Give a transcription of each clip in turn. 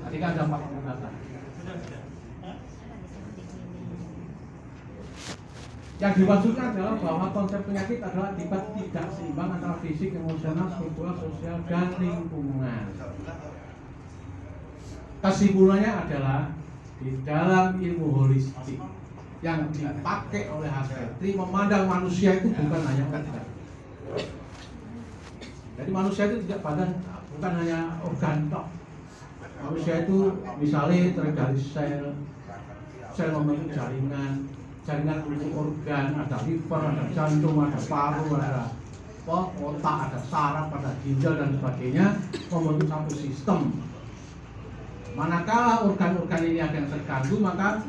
Ketika ada faktor data. Yang dimaksudkan adalah bahwa konsep penyakit adalah akibat tidak seimbang antara fisik, emosional, spiritual, sosial, dan lingkungan. Kesimpulannya adalah di dalam ilmu holistik yang dipakai oleh Harvey memandang manusia itu bukan hanya organ. Jadi manusia itu tidak bukan hanya organ tok. Manusia itu misalnya terdiri dari sel membentuk jaringan untuk organ, ada liver, ada jantung, ada paru, ada otak, ada saraf, ada ginjal dan sebagainya, membentuk satu sistem. Manakala organ-organ ini akan terganggu, maka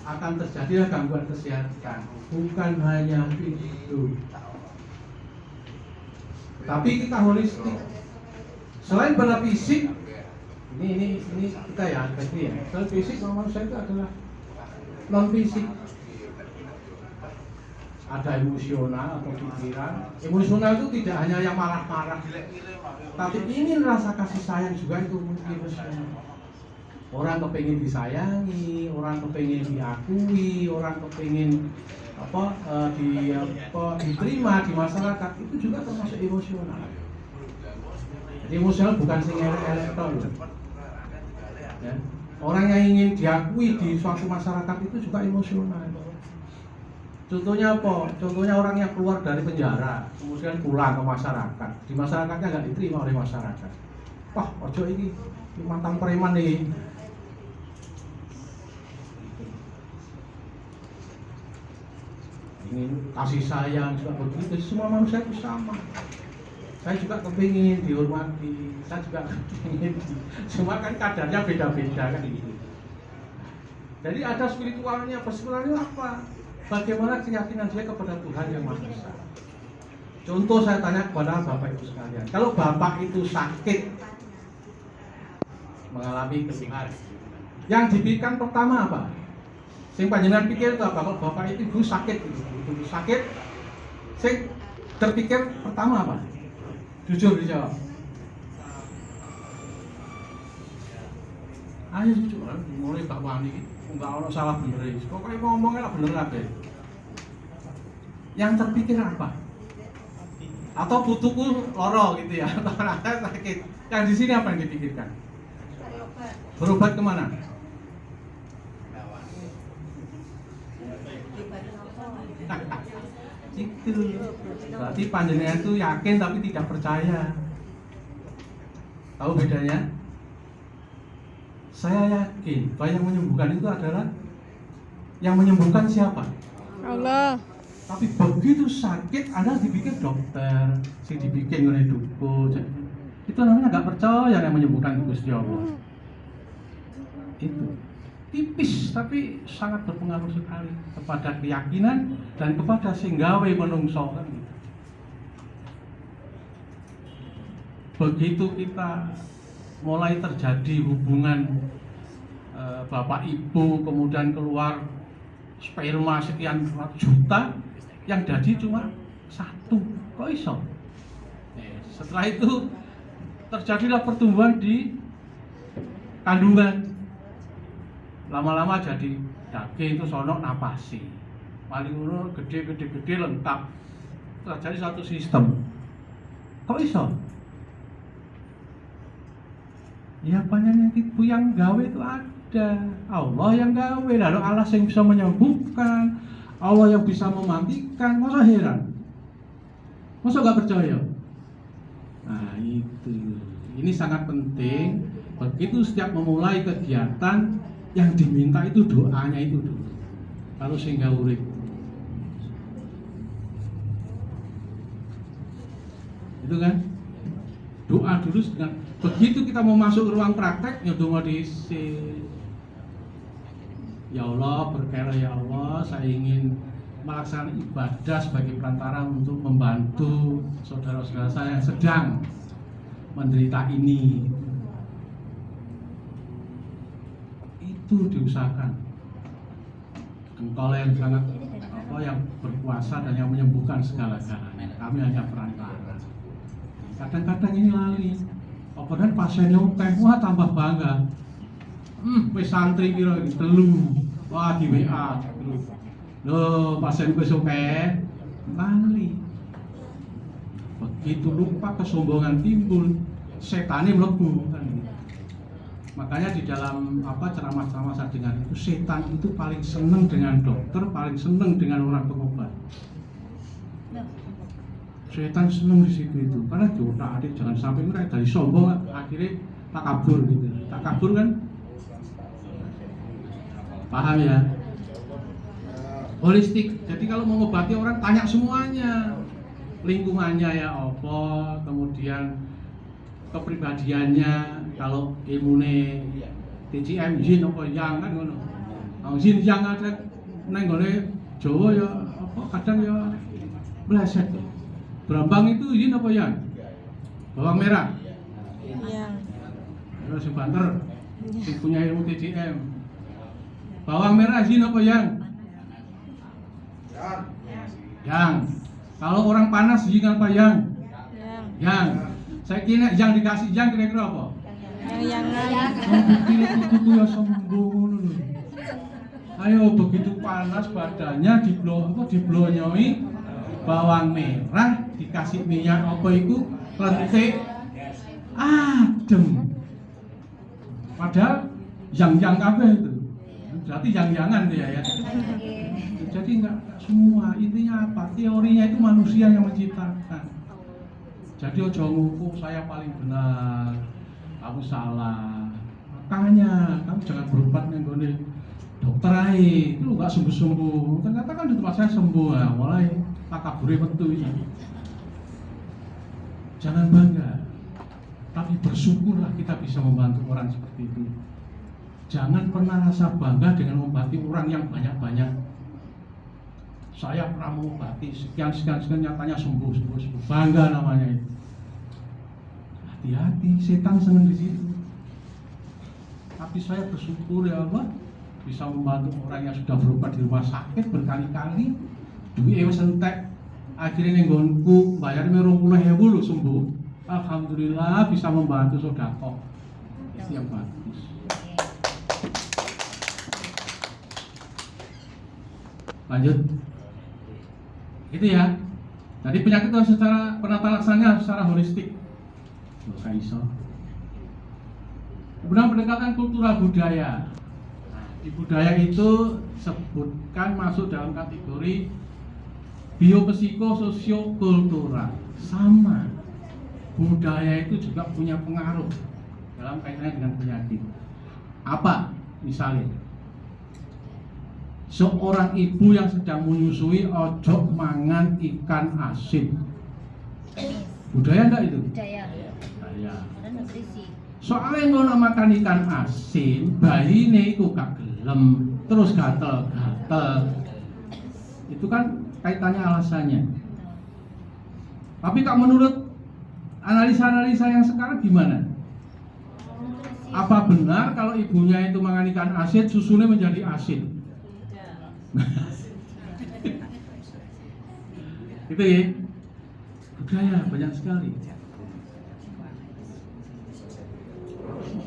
akan terjadilah gangguan kesehatan. Bukan hanya itu, tapi kita holistik. Selain pada fisik, ini kita ya, selain fisik, manusia itu adalah non fisik. Ada emosional atau pikiran. Emosional itu tidak hanya yang marah-marah, tapi ingin rasa kasih sayang juga itu emosional. Orang kepingin disayangi, orang kepingin diakui, orang kepingin diterima di masyarakat, itu juga termasuk emosional. Jadi emosional bukan sing elek-elek tok. Ya. Orang yang ingin diakui di suatu masyarakat itu juga emosional. Contohnya apa? Contohnya orang yang keluar dari penjara, kemudian pulang ke masyarakat. Di masyarakatnya nggak diterima oleh masyarakat. Wah, ojo ini mantan preman nih. Ingin kasih sayang juga begitu. Semua manusia itu sama. Saya juga kepingin dihormati. Saya juga kepingin. Cuma kan kadarnya beda-beda kan gitu. Jadi ada spiritualnya. Spiritualnya apa? Bagaimana keyakinan dia kepada Tuhan yang Maha Esa. Contoh saya tanya kepada Bapak Ibu sekalian, kalau Bapak itu sakit, mengalami keluhan, yang dipikirkan pertama apa? Sing panjenengan pikir itu apa? Kalau Bapak itu Ibu sakit, sing terpikir pertama apa? Jujur dijawab. Ayo jujur, mulai Pak Wani. Enggak ada salah bener. Pokoknya ngomongnya lah bener aja. Yang terpikir apa? Atau putuku loro gitu ya, atau anaknya sakit. Yang di sini apa yang dipikirkan? Berobat kemana? Itu. Berarti panjenengan itu yakin tapi tidak percaya. Tahu bedanya? Saya yakin bahwa yang menyembuhkan itu adalah yang menyembuhkan siapa? Allah. Tapi begitu sakit, Anda dipikir dokter, si dibikin oleh dukun. Itu namanya nggak percaya yang menyembuhkan Gusti Allah. Itu tipis tapi sangat berpengaruh sekali kepada keyakinan dan kepada singgawe menungso kan gitu. Begitu kita mulai terjadi hubungan bapak ibu, kemudian keluar sperma sekian juta, yang jadi cuma satu, kok iso? Setelah itu terjadilah pertumbuhan di kandungan, lama-lama jadi daging, itu sono napasi, paling urut gede lengkap, terjadi satu sistem, kok iso? Ya banyak tipu yang gawe itu ada. Allah yang gawe, lalu Allah yang bisa menyembuhkan, Allah yang bisa mematikan. Masa heran? Masa gak percaya? Nah itu, ini sangat penting. Begitu setiap memulai kegiatan, yang diminta itu doanya itu dulu. Kalau sehingga urip, itu kan doa dulu. Begitu kita mau masuk ruang praktek, nyodong diisi. Ya Allah, berkala ya Allah, saya ingin melaksanakan ibadah sebagai perantara untuk membantu saudara-saudara saya yang sedang menderita ini. Itu diusahakan. Engkau yang sangat yang berkuasa dan yang menyembuhkan segala-galanya. Kami hanya perantara. Kadang-kadang ini lali. Kemudian pasiennya teh, wah tambah bangga. Wis santri piro iki? 3. Wah, di WA terus. Loh, pasien wis akeh. Lali. Begitu lupa kesombongan timbul, setannya mlebu kan. Makanya di dalam ceramah-ceramah saya dengar itu, setan itu paling seneng dengan dokter, paling seneng dengan orang pengobat. Setan seneng di situ itu, karena jodoh adik jangan sampai mereka dari sombong akhirnya takabur gitu. Takabur kan, paham ya? Holistik. Jadi kalau mengobati orang tanya semuanya, lingkungannya ya apa, kemudian kepribadiannya, kalau ilmune TCM yin apa yang kan ngono. Yin yang ada nang gone Jawa ya apa kadang ya meleset. Brambang itu yin apa yang? Bawang merah. Yang. Terus banter. Sing punya ilmu TCM. Bawang merah yin apa yang? Yang. Kalau orang panas yin apa yang? Yang. Saya kira yang dikasih yang kira-kira apa? Yang. Itu ya sombong. Ayo begitu panas badannya diblonyoi bawang merah dikasih minyak apa itu lentik adem. Padahal yang kabeh itu. Berarti yang-yangan dia ya. Jadi enggak semua, intinya apa? Teorinya itu manusia yang menciptakan. Jadi ojo nguku saya paling benar, kamu salah. Makanya kamu jangan berobat nih gone dokter aja, itu nggak sembuh-sembuh. Ternyata kan di tempat saya sembuh ya, mulai takabure metu ini. Jangan bangga, tapi bersyukurlah kita bisa membantu orang seperti itu. Jangan pernah rasa bangga dengan membantu orang yang banyak-banyak. Saya pernah mengobati sekian nyatanya sembuh. Bangga namanya itu. Hati-hati, setan senang di situ. Tapi saya bersyukur ya Allah bisa membantu orang yang sudah berobat di rumah sakit berkali-kali. Duit wis entek. Akhirnya nggonku bayar 20.000 lho sembuh. Alhamdulillah bisa membantu sedekah. Siap bagus. Lanjut. Itu ya. Jadi penyakit itu secara penata laksananya secara holistik. Loh, iso. Kemudian pendekatan kultural budaya. Di budaya itu sebutkan masuk dalam kategori biopsiko-sosiokultural. Sama. Budaya itu juga punya pengaruh dalam kaitannya dengan penyakit. Apa? Misalnya seorang ibu yang sedang menyusui ojo mangan ikan asin. Budaya enggak itu? Budaya. Budaya. Soalnya ngono makan ikan asin, bayine iku gak gelem, terus gatel-gatel. Itu kan kaitannya alasannya. Tapi kak menurut analisa-analisa yang sekarang gimana? Apa benar kalau ibunya itu makan ikan asin, susunya menjadi asin? Itu ya. Budaya banyak sekali.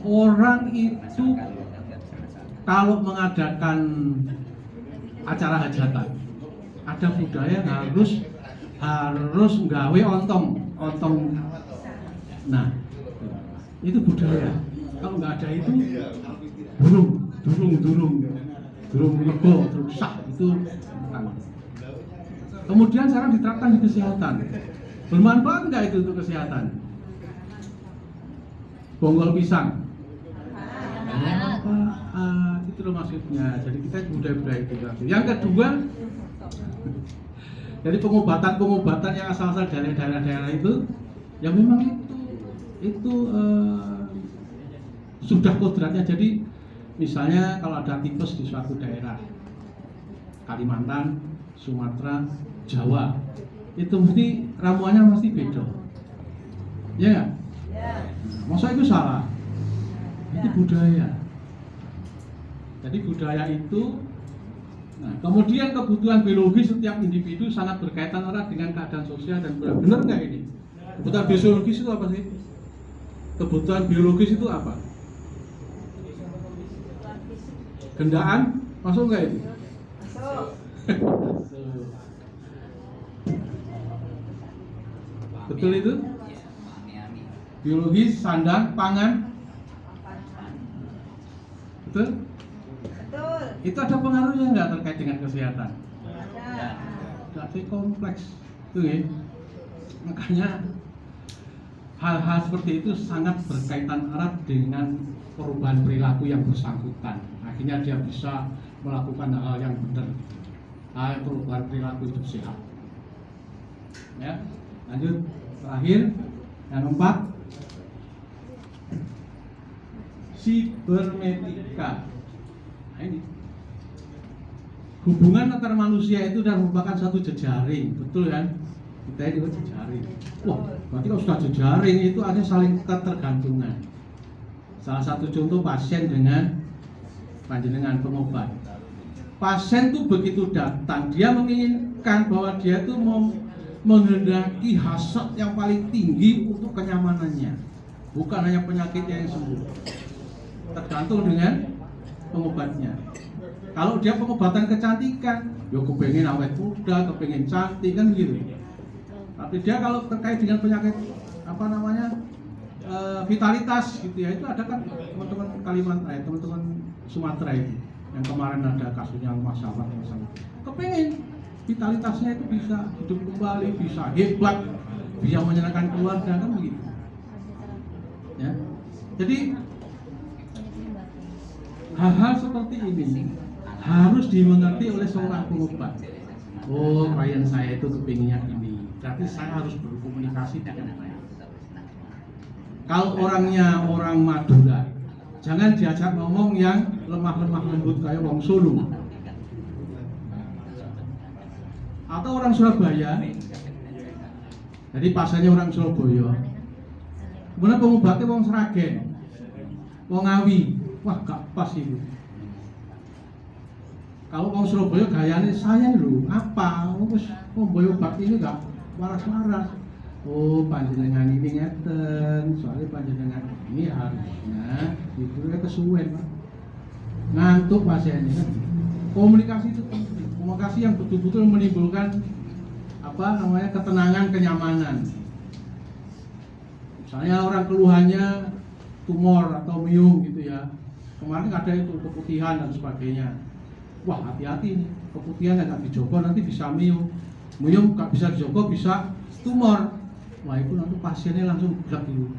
Orang itu kalau mengadakan acara hajatan, ada budaya harus nggawe ontong. Nah, itu budaya. Kalau nggak ada itu durung lego, durung sah itu. Kemudian sekarang diterapkan di kesehatan. Bermanfaat nggak itu untuk kesehatan? Bonggol pisang. Itu loh maksudnya. Jadi kita budaya-budaya itu. Yang kedua, dari pengobatan yang asal-asal dari daerah-daerah itu, yang memang itu sudah kodratnya. Jadi misalnya kalau ada tipes di suatu daerah, Kalimantan, Sumatera, Jawa, itu mesti ramuannya mesti beda. Ya nggak? Masa itu salah? Itu budaya. Jadi budaya itu, nah, kemudian kebutuhan biologis setiap individu sangat berkaitan erat dengan keadaan sosial dan budaya. Benar nggak ini? Kebutuhan biologis itu apa sih? Kebutuhan biologis itu apa? Gendaan masuk nggak ini? Masuk. Betul itu? Biologi, sandang, pangan. Betul? Betul. Itu ada pengaruhnya nggak terkait dengan kesehatan? Ada. Berarti kompleks. Itu ya. Makanya hal-hal seperti itu sangat berkaitan erat dengan perubahan perilaku yang bersangkutan. Akhirnya dia bisa melakukan hal yang benar. Perubahan perilaku hidup sehat. Ya, lanjut. Terakhir, yang keempat, sibernetika. Nah, ini hubungan antar manusia itu sudah merupakan satu jejaring, betul kan? Kita ini jejaring. Wah, berarti kalau sudah jejaring itu ada saling ketergantungan. Salah satu contoh pasien dengan panjenengan pengobat. Pasien tuh begitu datang, dia menginginkan bahwa dia tuh mau menghendaki hasrat yang paling tinggi untuk kenyamanannya, bukan hanya penyakitnya yang sembuh. Tergantung dengan pengobatnya. Kalau dia pengobatan kecantikan, ya kepengen awet muda, kepengen cantik kan gitu. Tapi dia kalau terkait dengan penyakit vitalitas gitu ya, itu ada kan teman-teman Kalimantan, teman-teman Sumatera itu yang kemarin ada kasusnya masalah. Kepengen vitalitasnya itu bisa hidup kembali, bisa hebat, bisa menyenangkan keluarga kan begitu. Ya. Jadi hal-hal seperti ini harus dimengerti oleh seorang pengobat. Oh, klien saya itu kepinginnya ini, berarti saya harus berkomunikasi dengan baik. Kalau orangnya orang Madura, jangan diajak ngomong yang lemah-lemah lembut kayak wong Solo. Atau orang Surabaya, jadi pasiennya orang Surabaya, kemudian pengobatnya wong Sragen, wong Ngawi, wah gak pas itu. Kalau wong Surabaya gayanya saya lho, apa? Terus pemboyo obat ini gak waras-waras. Oh, panjenengan ini ngeten, soalnya panjenengan ini harusnya itu kesuwen, Pak. Ngantuk pasiennya kan. Komunikasi itu penting. Komunikasi yang betul-betul menimbulkan ketenangan, kenyamanan. Misalnya orang keluhannya tumor atau myom gitu ya. Kemarin ada itu keputihan dan sebagainya. Wah, hati-hati nih, keputihan yang nggak dijogo nanti bisa myom. Myom nggak bisa dijogo bisa tumor. Wah, itu nanti pasiennya langsung berat gitu.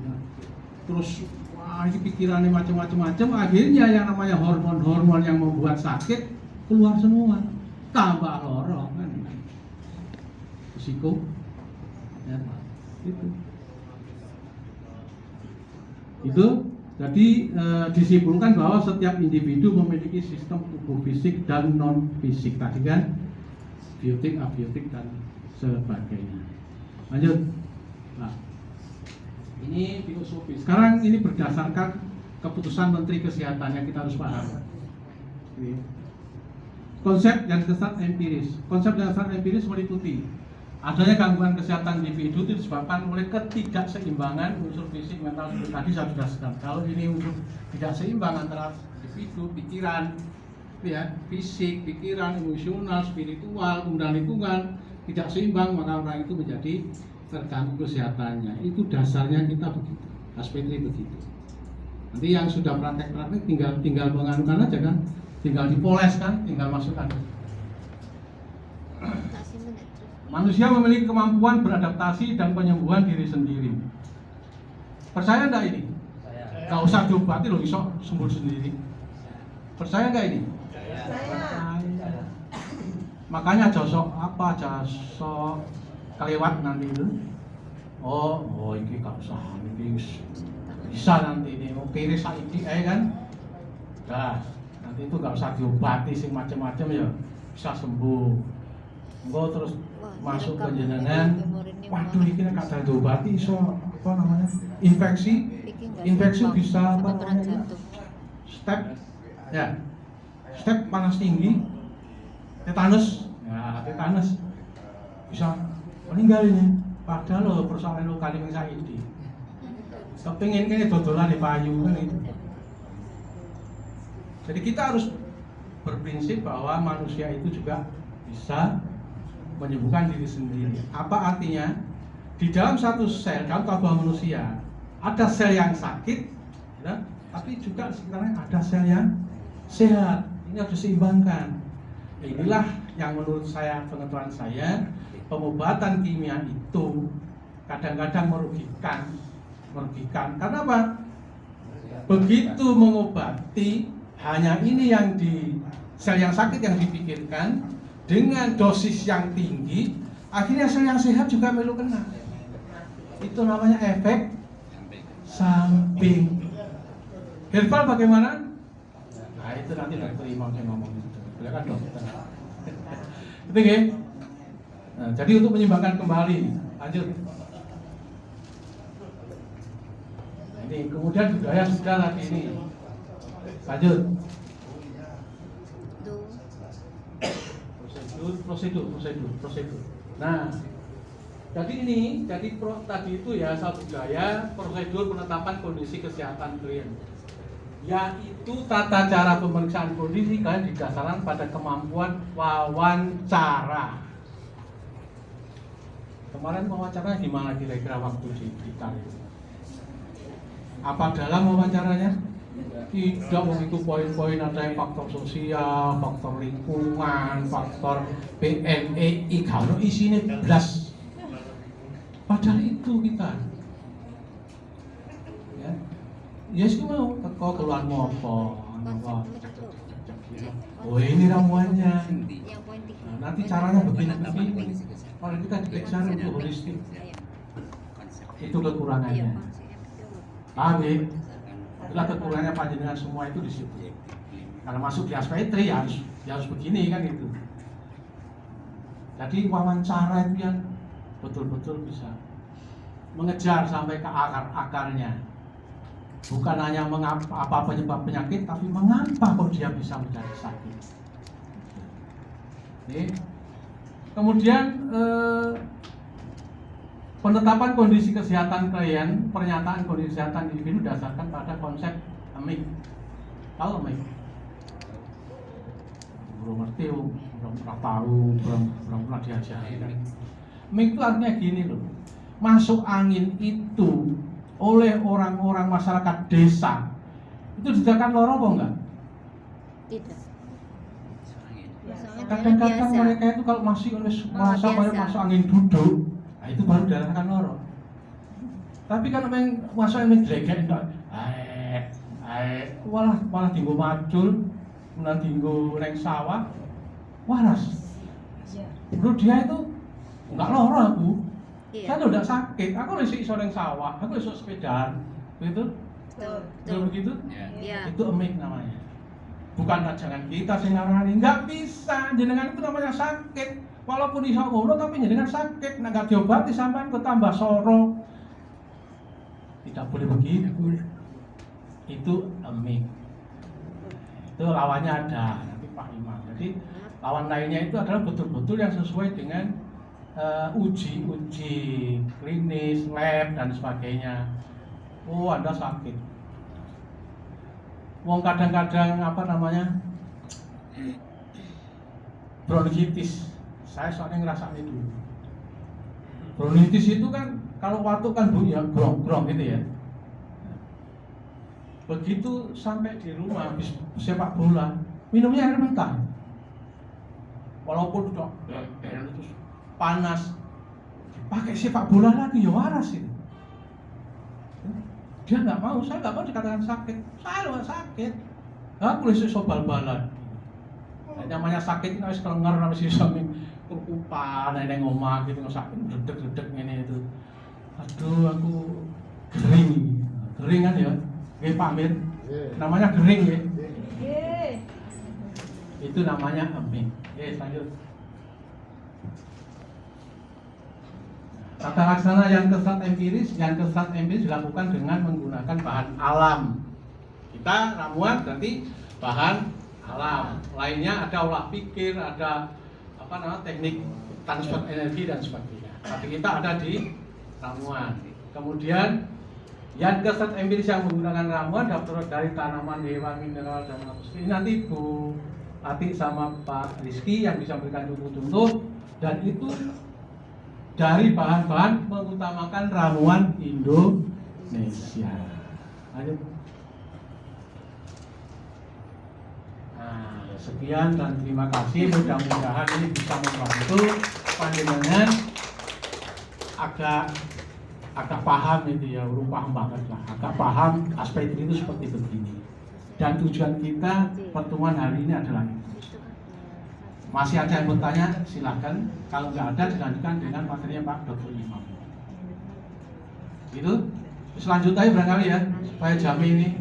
Terus wah, ini pikirannya macam-macam. Akhirnya yang namanya hormon-hormon yang membuat sakit keluar semua. Tambah loro kan, risiko ya, itu jadi disimpulkan bahwa setiap individu memiliki sistem tubuh fisik dan non fisik tadi kan, biotik, abiotik dan sebagainya. Lanjut. Nah, ini filosofi. Sekarang ini berdasarkan keputusan Menteri Kesehatan yang kita harus paham. Konsep yang dasar empiris. Konsep yang dasar empiris meliputi adanya gangguan kesehatan individu itu disebabkan oleh ketidakseimbangan unsur fisik, mental, seperti tadi saya sudah sebutkan. Kalau ini unsur tidak seimbang antara individu, pikiran, ya, fisik, pikiran, emosional, spiritual, kemudian lingkungan tidak seimbang, maka orang itu menjadi terganggu kesehatannya. Itu dasarnya kita begitu. Aspeknya begitu. Nanti yang sudah praktek-praktek tinggal menganukan aja kan. Tinggal dipoles kan, tinggal masukkan. Manusia memiliki kemampuan beradaptasi dan penyembuhan diri sendiri. Percaya enggak ini? Gak usah diobati loh, bisa sembuh sendiri. Percaya enggak ini? Percaya. Makanya josok kelewat nanti itu. Oh ini gak usah, ini bisa nanti ini. Oke, ini saiki kan. Dah. Nanti itu gak usah diobati sing macam-macam ya, bisa sembuh. Engko terus masuk ke jenengan, waduh ini gak ada diobati, iso infeksi bisa step panas tinggi, tetanus bisa meninggal ini. Padahal lo persoalan lo kali yang saya ini kepingin kayaknya dodolan di payu kan itu. Jadi kita harus berprinsip bahwa manusia itu juga bisa menyembuhkan diri sendiri. Apa artinya? Di dalam satu sel, dalam tubuh manusia ada sel yang sakit, ya, tapi juga sebenarnya ada sel yang sehat. Ini harus diseimbangkan. Inilah yang menurut saya, pengetahuan saya, pengobatan kimia itu kadang-kadang merugikan. Karena apa? Begitu mengobati, hanya ini yang di sel yang sakit yang dipikirkan dengan dosis yang tinggi, akhirnya sel yang sehat juga melu kena. Itu namanya efek samping. Herbal bagaimana? Nah itu nanti dokter Imam yang ngomong itu. Beliau kan dokter. Itu ya. Nah, jadi untuk menyeimbangkan kembali, lanjut. Nah, ini kemudian budaya sudah lagi ini. Lanjut. Prosedur. Nah, jadi tadi itu ya satu budaya, prosedur penetapan kondisi kesehatan klien. Yaitu tata cara pemeriksaan kondisi klien didasarkan pada kemampuan wawancara. Kemarin wawancaranya gimana kira-kira waktu ditarik? Apa dalam wawancaranya? Tidak, begitu poin-poin ada yang faktor sosial, faktor lingkungan, faktor PMEI, kalau isinya belas. Padahal itu kita. Ya, yes mau teko keluar mopo, oh ini ramuannya. Nah, nanti caranya begini. Kalau kita diperiksa untuk holistik, itu kekurangannya. Paham ya? Itulah kekurangannya panjenengan semua itu di situ. Kalau masuk di aspetri ya harus begini kan itu. Jadi wawancara itu yang betul-betul bisa mengejar sampai ke akarnya. Bukan hanya apa penyebab penyakit, tapi mengapa kok dia bisa menjadi sakit. Oke. Kemudian penetapan kondisi kesehatan klien, pernyataan kondisi kesehatan individu berdasarkan pada konsep AMIC. Tahu AMIC? Belum ngerti, belum pernah tahu, belum pernah diajari. AMIC itu artinya gini loh, masuk angin itu oleh orang-orang masyarakat desa itu didakan loro apa enggak? Tidak. Kadang-kadang mereka itu kalau masih masuk angin duduk, nah itu baru dirasakan loro. Tapi kalau masuk angin glegek enggak, malah tinggal macul, kemudian tinggal neng sawah, waras. Menurut dia itu enggak loro aku. Saya udah sakit, aku masih iso neng sawah, aku iso sepedaan, begitu? Betul begitu? Ya. Itu AMIC namanya. Bukan jangan kita sing ngarani, nggak bisa. Jenengan itu namanya sakit. Walaupun iso ngono tapi jenengan sakit, nek gak diobati sampean ketambah soro. Tidak boleh begitu. Itu AMIC. Itu lawannya ada, nanti Pak Imam. Jadi lawan lainnya itu adalah betul-betul yang sesuai dengan uji klinis, lab dan sebagainya. Oh, Anda sakit. Wong kadang-kadang bronkitis. Saya soalnya ngerasain itu. Bronkitis itu kan kalau waktu kan bunyi ya grong-grong gitu ya. Begitu sampai di rumah habis sepak bola, minumnya air mentah. Walaupun udah terus panas, pakai sepak bola lagi ya waras itu. Dia nggak mau, saya nggak mau dikatakan sakit. Saya nggak sakit. Aku boleh bal-balan. Namanya sakit itu harus kelengar, harus suami kukupan, nenek ngomong gitu, sakit, dedek ini itu. Aduh, aku kering kan ya? Pak Amir, namanya kering ya? Itu namanya AMIC. Lanjut. Tata laksana yang kesat empiris dilakukan dengan menggunakan bahan alam. Kita ramuan berarti bahan alam. Lainnya ada olah pikir, ada teknik transfer energi dan sebagainya. Tapi kita ada di ramuan. Kemudian yang kesat empiris yang menggunakan ramuan dapat dari tanaman, hewan, mineral dan lain. Ini nanti Bu Atik sama Pak Rizky yang bisa memberikan contoh-contoh, dan itu dari bahan-bahan mengutamakan ramuan Indonesia. Ayo. Nah, sekian dan terima kasih. Mudah-mudahan ini bisa membantu panjenengan agak paham itu ya, paham banget lah, agak paham aspek itu seperti begini. Dan tujuan kita pertemuan hari ini adalah itu. Masih ada yang bertanya, silakan. Kalau nggak ada, dilanjutkan dengan materinya Pak Dr. Imam. Gitu. Selanjutnya barangkali ya, supaya jam ini.